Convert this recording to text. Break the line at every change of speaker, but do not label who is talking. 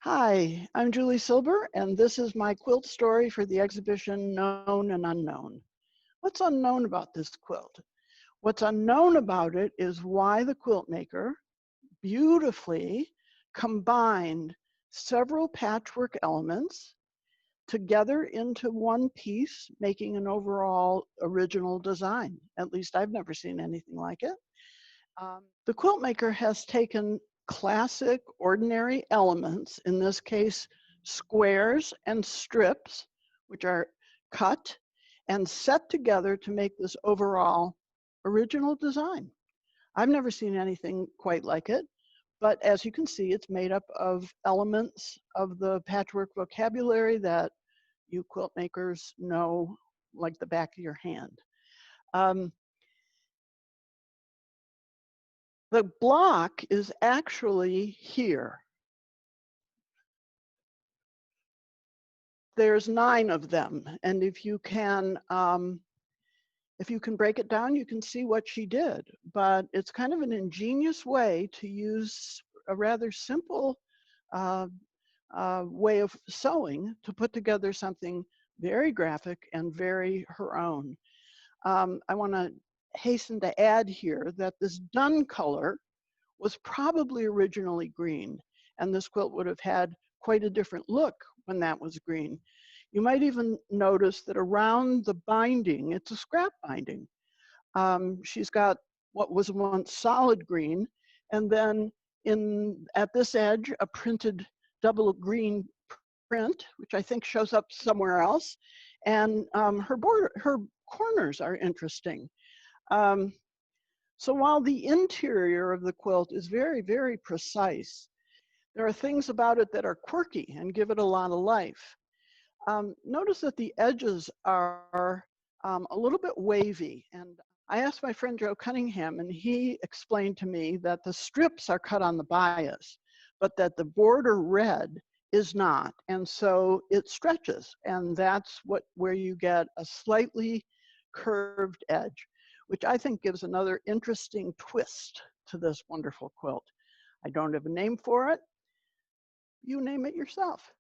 Hi, I'm Julie Silber, and this is my quilt story for the exhibition Known and Unknown. What's unknown about this quilt? What's unknown about it is why the quilt maker beautifully combined several patchwork elements together into one piece, making an overall original design. At least I've never seen anything like it. The quilt maker has taken classic ordinary elements, in this case, squares and strips, which are cut and set together to make this overall original design. I've never seen anything quite like it, but as you can see, it's made up of elements of the patchwork vocabulary that you quilt makers know like the back of your hand. The block is actually here. There's 9 of them, and if you can break it down, you can see what she did. But it's kind of an ingenious way to use a rather simple way of sewing to put together something very graphic and very her own. I want to hasten to add here that this dun color was probably originally green, and this quilt would have had quite a different look when that was green. You might even notice that around the binding, it's a scrap binding. She's got what was once solid green, and then at this edge, a printed double green print, which I think shows up somewhere else. And her corners are interesting. So while the interior of the quilt is very, very precise, there are things about it that are quirky and give it a lot of life. Notice that the edges are a little bit wavy. And I asked my friend Joe Cunningham, and he explained to me that the strips are cut on the bias, but that the border red is not. And so it stretches. And that's where you get a slightly curved edge, which I think gives another interesting twist to this wonderful quilt. I don't have a name for it. You name it yourself.